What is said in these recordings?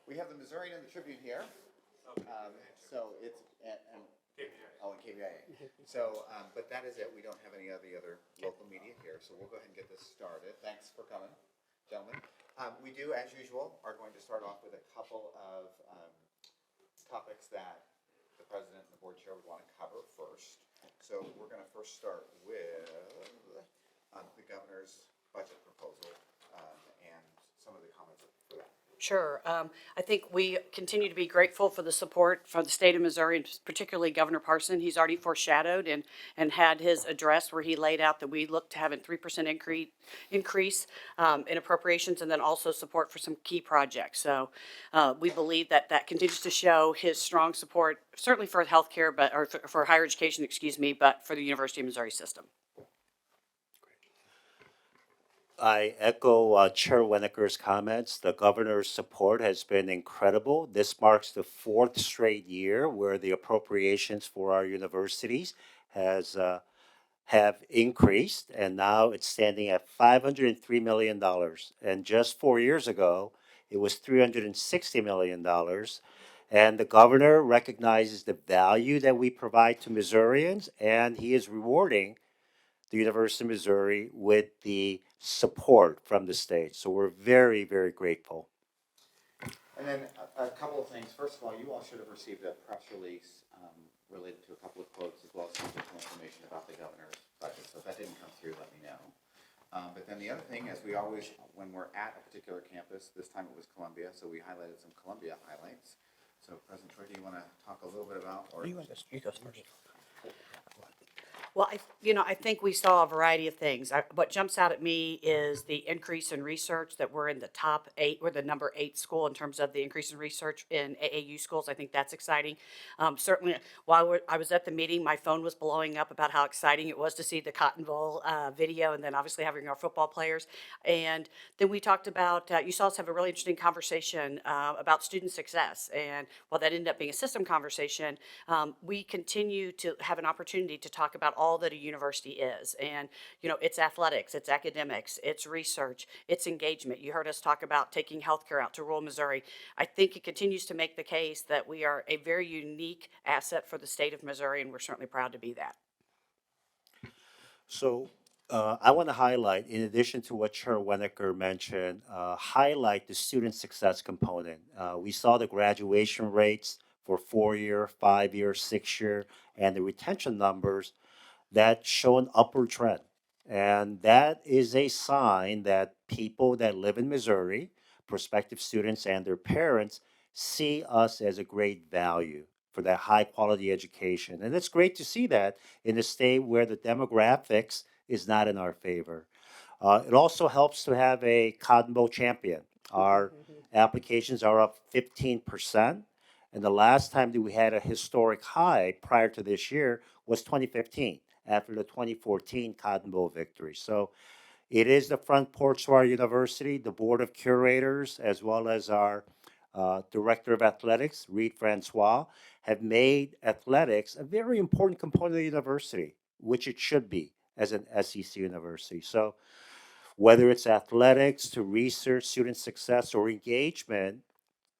We have the Missourian and the Tribune here. So it's oh, and KBIA. So, but that is it. We don't have any of the other local media here. So we'll go ahead and get this started. Thanks for coming, gentlemen. We do, as usual, are going to start off with a couple of topics that the president and the board chair would want to cover first. So we're going to first start with the governor's budget proposal and some of the comments for that. Sure. I think we continue to be grateful for the support from the state of Missouri, and particularly Governor Parson. He's already foreshadowed and had his address where he laid out that we look to have a 3% increase in appropriations, and then also support for some key projects. So we believe that continues to show his strong support, certainly for healthcare, or for higher education, but for the University of Missouri system. I echo Chair Winokur's comments. The governor's support has been incredible. This marks the fourth straight year where the appropriations for our universities have increased, and now it's standing at $503 million. And just 4 years ago, it was $360 million. And the governor recognizes the value that we provide to Missourians, and he is rewarding the University of Missouri with the support from the state. So we're very, very grateful. And then a couple of things. First of all, you all should have received a press release related to a couple of quotes as well as some additional information about the governor's budget. So if that didn't come through, let me know. But then the other thing, as we always, when we're at a particular campus, this time it was Columbia, so we highlighted some Columbia highlights. So President Troy, do you want to talk a little bit about? Or You go first. Well, I think we saw a variety of things. What jumps out at me is the increase in research, that we're in the top 8, we're the number 8 school in terms of the increase in research in AAU schools. I think that's exciting. Certainly, while I was at the meeting, my phone was blowing up about how exciting it was to see the Cotton Bowl video, and then obviously having our football players. And then we talked about, you saw us have a really interesting conversation about student success. And while that ended up being a system conversation, we continue to have an opportunity to talk about all that a university is. And, it's athletics, it's academics, it's research, it's engagement. You heard us talk about taking healthcare out to rural Missouri. I think it continues to make the case that we are a very unique asset for the state of Missouri, and we're certainly proud to be that. So I want to highlight, in addition to what Chair Winokur mentioned, highlight the student success component. We saw the graduation rates for 4-year, 5-year, 6-year, and the retention numbers that show an upward trend. And that is a sign that people that live in Missouri, prospective students and their parents, see us as a great value for that high quality education. And it's great to see that in a state where the demographics is not in our favor. It also helps to have a Cotton Bowl champion. Our applications are up 15%. And the last time that we had a historic high prior to this year was 2015, after the 2014 Cotton Bowl victory. So it is the front porch to our university. The board of curators, as well as our director of athletics, Reed Francois, have made athletics a very important component of the university, which it should be as an SEC university. So whether it's athletics to research, student success, or engagement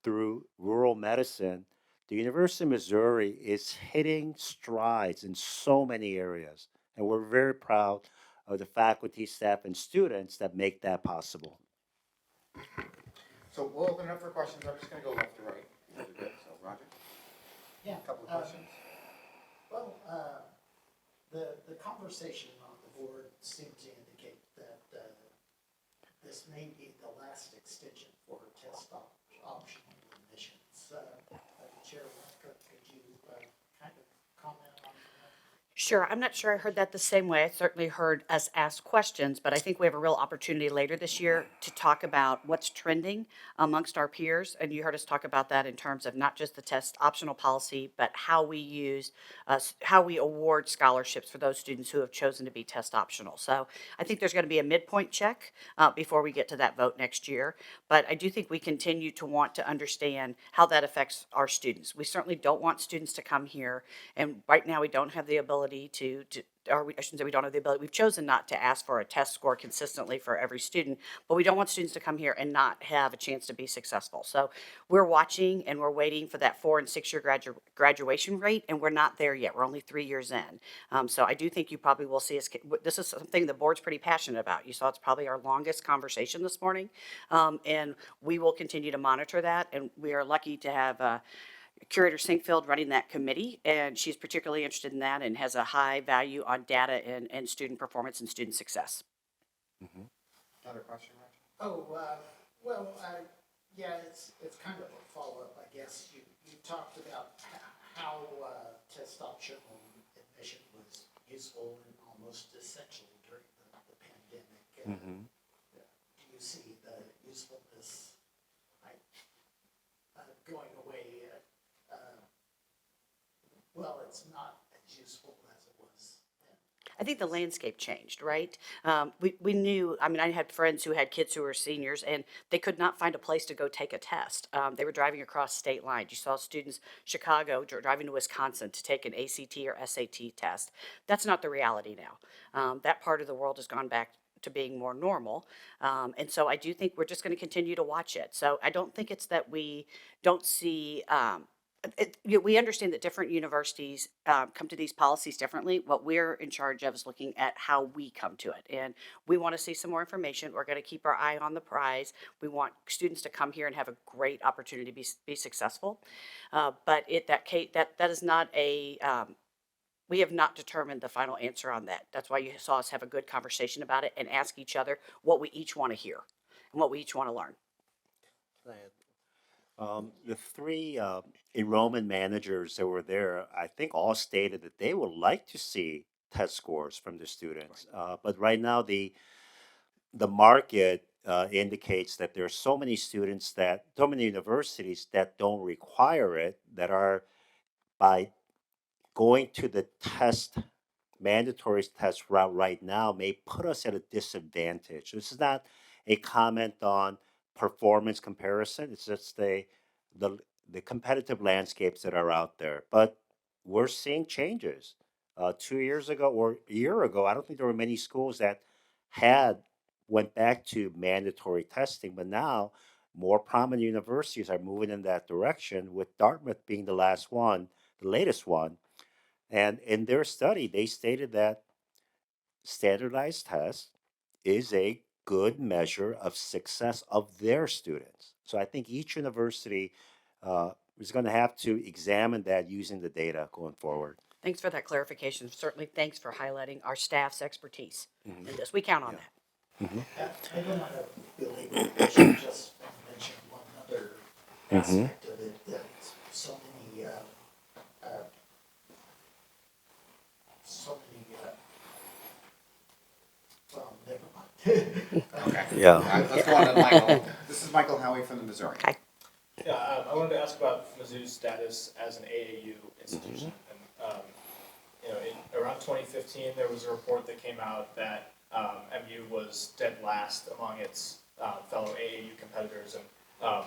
through rural medicine, the University of Missouri is hitting strides in so many areas. And we're very proud of the faculty, staff, and students that make that possible. So we'll open it up for questions. I'm just going to go left to right. So Roger? Yeah. A couple of questions. Well, the conversation on the board seemed to indicate that this may be the last extension for test optional admissions. Chair Winokur, could you kind of comment on that? Sure. I'm not sure I heard that the same way. I certainly heard us ask questions, but I think we have a real opportunity later this year to talk about what's trending amongst our peers. And you heard us talk about that in terms of not just the test optional policy, but how we award scholarships for those students who have chosen to be test optional. So I think there's going to be a midpoint check before we get to that vote next year. But I do think we continue to want to understand how that affects our students. We certainly don't want students to come here, and right now we don't have the ability ability or I shouldn't say we don't have the ability, we've chosen not to ask for a test score consistently for every student, but we don't want students to come here and not have a chance to be successful. So we're watching and we're waiting for that 4 and 6 year graduation rate, and we're not there yet. We're only 3 years in. So I do think you probably will see us, this is something the board's pretty passionate about. You saw it's probably our longest conversation this morning. And we will continue to monitor that, and we are lucky to have Curator Sinkfield running that committee, and she's particularly interested in that and has a high value on data and student performance and student success. Another question, Raj? Oh, well, yeah, it's kind of a follow-up, I guess. You talked about how test optional admission was useful and almost essential during the pandemic. Do you see the usefulness going away? Well, it's not as useful as it was then. I think the landscape changed, right? We knew, I mean, I had friends who had kids who were seniors and they could not find a place to go take a test. They were driving across state lines. You saw students, Chicago, driving to Wisconsin to take an ACT or SAT test. That's not the reality now. That part of the world has gone back to being more normal. And so I do think we're just going to continue to watch it. So I don't think it's that we don't see, we understand that different universities come to these policies differently. What we're in charge of is looking at how we come to it. And we want to see some more information. We're going to keep our eye on the prize. We want students to come here and have a great opportunity to be successful. But that is not we have not determined the final answer on that. That's why you saw us have a good conversation about it and ask each other what we each want to hear and what we each want to learn. The three enrollment managers that were there, I think, all stated that they would like to see test scores from the students. But right now, the market indicates that there are so many students so many universities that don't require it, that are by going to the mandatory test route right now may put us at a disadvantage. This is not a comment on performance comparison. It's just the the competitive landscapes that are out there. But we're seeing changes. 2 years ago or a year ago, I don't think there were many schools that had went back to mandatory testing. But now, more prominent universities are moving in that direction. With Dartmouth being the latest one. And in their study, they stated that standardized tests is a good measure of success of their students. So I think each university is going to have to examine that using the data going forward. Thanks for that clarification. Certainly, thanks for highlighting our staff's expertise in this. We count on that. I don't want to belabor the issue, just mention one other aspect of it, that so many, well, never mind. Okay. Yeah. All right, let's go on to Michael. This is Michael Howie from the Missouri. Okay. Yeah, I wanted to ask about Mizzou's status as an AAU institution. And, around 2015, there was a report that came out that MU was dead last among its fellow AAU competitors. And,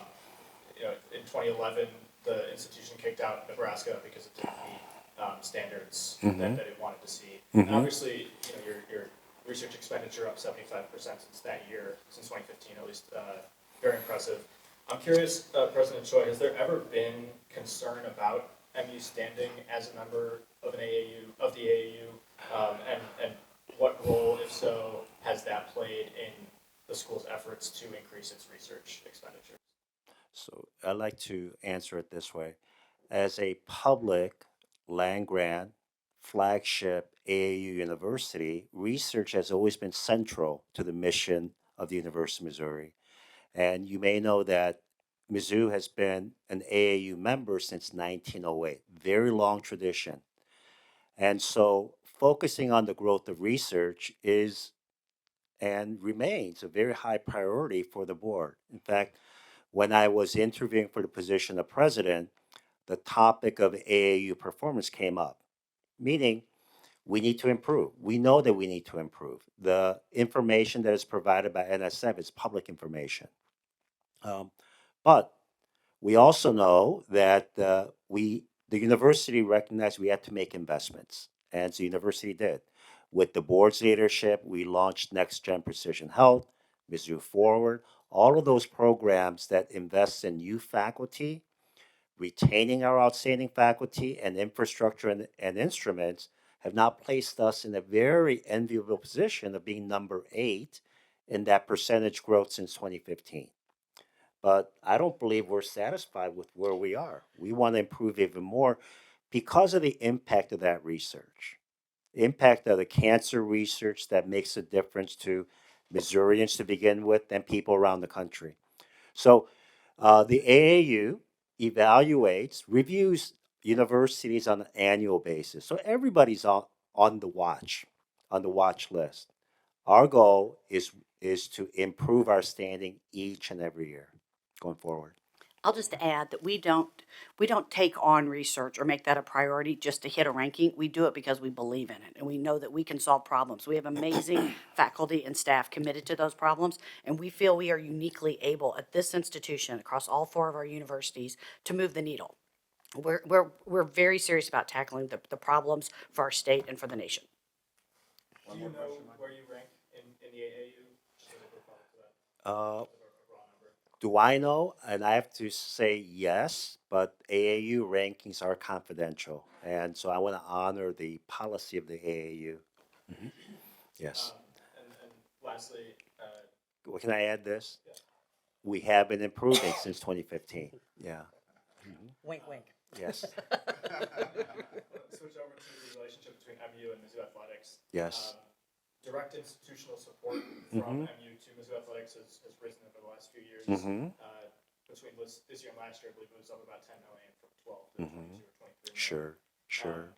in 2011, the institution kicked out Nebraska because it didn't meet standards that it wanted to see. And obviously, your research expenditure up 75% since that year, since 2015 at least, very impressive. I'm curious, President Choi, has there ever been concern about MU standing as a member of the AAU, and what role, if so, has that played in the school's efforts to increase its research expenditure? So I'd like to answer it this way. As a public land grant flagship AAU university, research has always been central to the mission of the University of Missouri. And you may know that Mizzou has been an AAU member since 1908, very long tradition. And so focusing on the growth of research is and remains a very high priority for the board. In fact, when I was interviewing for the position of president, the topic of AAU performance came up, meaning we need to improve. We know that we need to improve. The information that is provided by NSF is public information. But we also know that the university recognized we had to make investments. and the university did. With the board's leadership, we launched Next Gen Precision Health, Mizzou Forward, all of those programs that invest in new faculty, retaining our outstanding faculty and infrastructure and instruments have now placed us in a very enviable position of being number 8 in that percentage growth since 2015. But I don't believe we're satisfied with where we are. We want to improve even more because of the impact of that research. The impact of the cancer research that makes a difference to Missourians to begin with and people around the country. So the AAU evaluates, reviews universities on an annual basis. So everybody's on the watch list. Our goal is to improve our standing each and every year going forward. I'll just add that we don't take on research or make that a priority just to hit a ranking. We do it because we believe in it and we know that we can solve problems. We have amazing faculty and staff committed to those problems, and we feel we are uniquely able at this institution across all 4 of our universities to move the needle. We're very serious about tackling the problems for our state and for the nation. Do you know where you rank in the AAU? Just so that we're following to that. Uh, A raw number. do I know? And I have to say yes, but AAU rankings are confidential. And so I want to honor the policy of the AAU. Yes. And lastly, Well, can I add this? Yeah. We have been improving since 2015. Yeah. Wink, wink. Yes. switch over to the relationship between MU and Mizzou Athletics. Yes. Direct institutional support from MU to Mizzou Athletics has risen over the last few years. Between this year and last year, I believe it was up about 10 million from 12 to 22 or 23 million. Sure.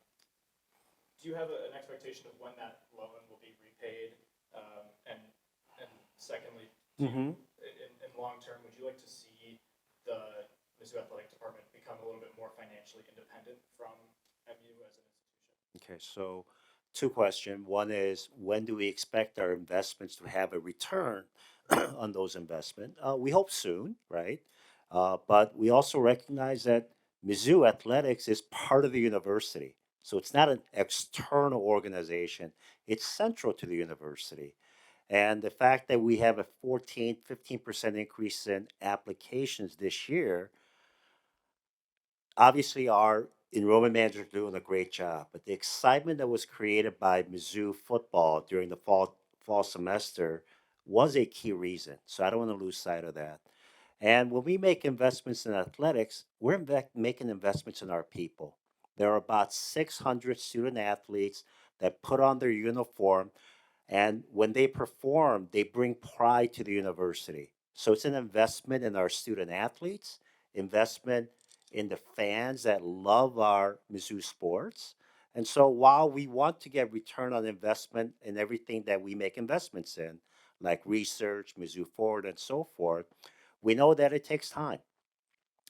Do you have an expectation of when that loan will be repaid? And secondly, in long term, would you like to see the Mizzou Athletic Department become a little bit more financially independent from MU as an institution? Okay, so 2 questions. One is, when do we expect our investments to have a return on those investments? We hope soon, right? But we also recognize that Mizzou Athletics is part of the university. So it's not an external organization. It's central to the university. And the fact that we have a 15% increase in applications this year, obviously our enrollment managers are doing a great job. But the excitement that was created by Mizzou football during the fall semester was a key reason. So I don't want to lose sight of that. And when we make investments in athletics, we're making investments in our people. There are about 600 student athletes that put on their uniform, and when they perform, they bring pride to the university. So it's an investment in our student athletes, investment in the fans that love our Mizzou sports. And so while we want to get return on investment in everything that we make investments in, like research, Mizzou Forward, and so forth, we know that it takes time.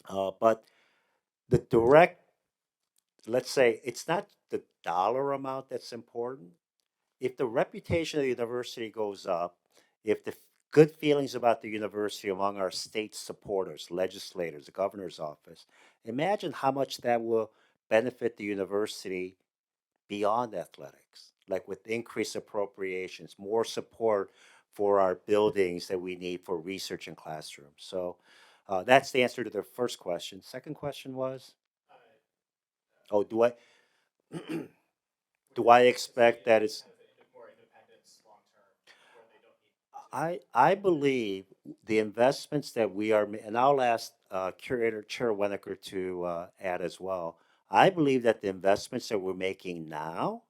But the direct, let's say, it's not the dollar amount that's important. If the reputation of the university goes up, if the good feelings about the university among our state supporters, legislators, the governor's office, imagine how much that will benefit the university beyond athletics, like with increased appropriations, more support for our buildings that we need for research and classrooms. So that's the answer to the first question. Second question was, do I do I expect that it's More independence long term, where they don't need. I believe the investments that we are, and I'll ask Curator Chair Winokur to add as well. I believe that the investments that we're making now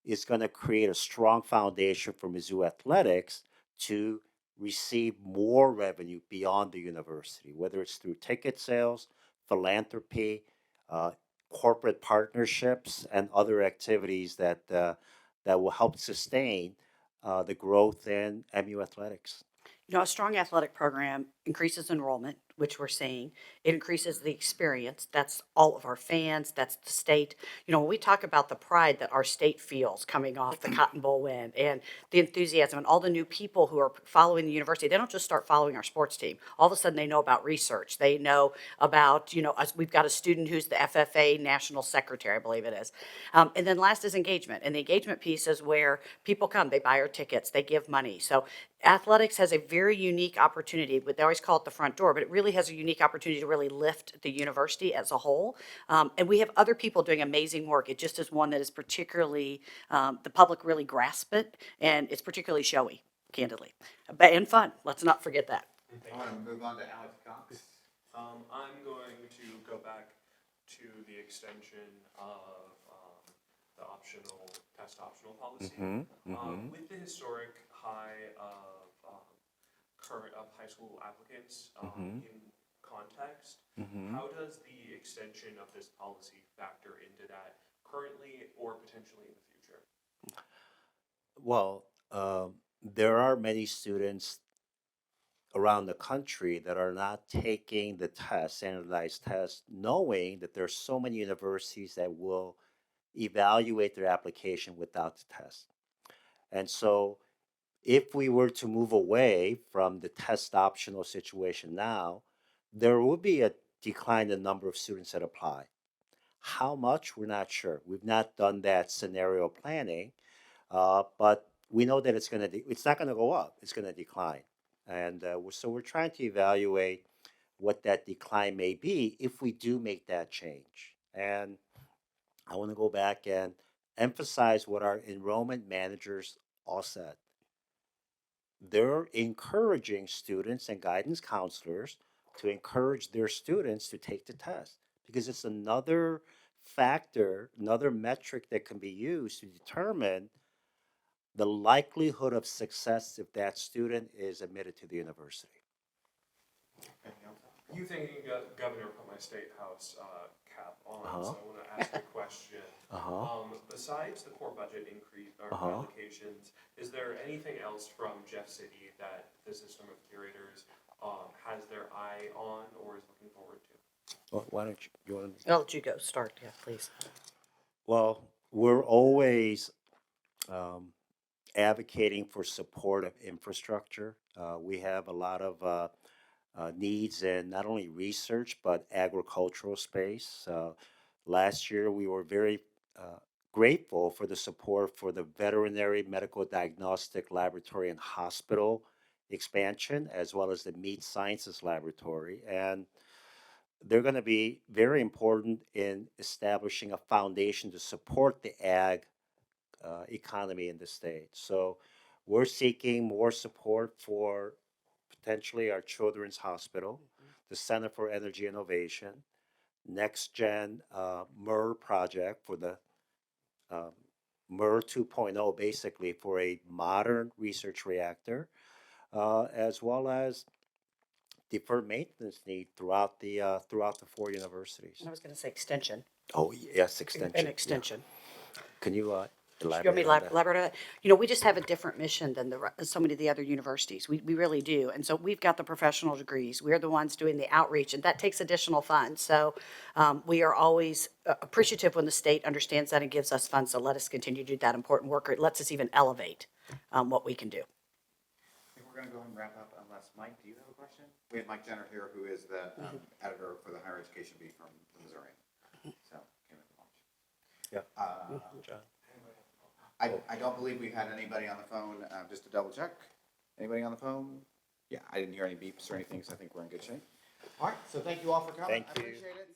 is going to create a strong foundation for Mizzou Athletics to receive more revenue beyond the university, whether it's through ticket sales, philanthropy, uh, corporate partnerships, and other activities that will help sustain the growth in MU athletics. A strong athletic program increases enrollment, which we're seeing. It increases the experience. That's all of our fans. That's the state. You know, when we talk about the pride that our state feels coming off the Cotton Bowl win and the enthusiasm and all the new people who are following the university, they don't just start following our sports team. All of a sudden they know about research. They know about, you know, us. We've got a student who's the FFA national secretary, I believe it is. And then last is engagement. And the engagement piece is where people come, they buy our tickets, they give money. So athletics has a very unique opportunity, but they always call it the front door, but it really has a unique opportunity to really lift the university as a whole. And we have other people doing amazing work. It just is one that is particularly, the public really grasp it, and it's particularly showy, candidly, and fun. Let's not forget that. I want to move on to Alex Cox. I'm going to go back to the extension of the test optional policy. With the historic high of high school applicants in context, how does the extension of this policy factor into that currently or potentially in the future? Well, there are many students around the country that are not taking the test, standardized test, knowing that there's so many universities that will evaluate their application without the test. And so if we were to move away from the test optional situation now, there will be a decline in the number of students that apply. How much, we're not sure. We've not done that scenario planning, but we know that it's not going to go up, it's going to decline. And so we're trying to evaluate what that decline may be if we do make that change. And I want to go back and emphasize what our enrollment managers all said. They're encouraging students and guidance counselors to encourage their students to take the test because it's another factor, another metric that can be used to determine the likelihood of success if that student is admitted to the university. You thinking Governor put my state house cap on, so I want to ask a question. Besides the core budget increase or allocations, is there anything else from Jeff City that the system of curators has their eye on or is looking forward to? Well, why don't you want to? I'll let you go. Start, yeah, please. Well, we're always advocating for support of infrastructure. We have a lot of needs in not only research but agricultural space. Last year, we were very grateful for the support for the veterinary medical diagnostic laboratory and hospital expansion, as well as the meat sciences laboratory. And they're going to be very important in establishing a foundation to support the ag economy in the state. So we're seeking more support for potentially our children's hospital, the Center for Energy Innovation, Next Gen MER project for the MER 2.0, basically for a modern research reactor, as well as deferred maintenance need throughout the 4 universities. And I was going to say extension. Oh yes, extension. An extension. Yeah. Can you You want elaborate me to on that? elaborate on that? You know, we just have a different mission than so many of the other universities. We really do. And so we've got the professional degrees. We're the ones doing the outreach, and that takes additional funds. So we are always appreciative when the state understands that and gives us funds to let us continue to do that important work, or it lets us even elevate what we can do. I think we're going to go ahead and wrap up unless, Mike, do you have a question? We have Mike Jenner here, who is the editor for the higher education beat from Missouri. So, came in from lunch. Yeah. John. I don't believe we've had anybody on the phone, just to double check. Anybody on the phone? Yeah, I didn't hear any beeps or anything, so I think we're in good shape. All right, so thank you all for coming. Thank I you. appreciate it.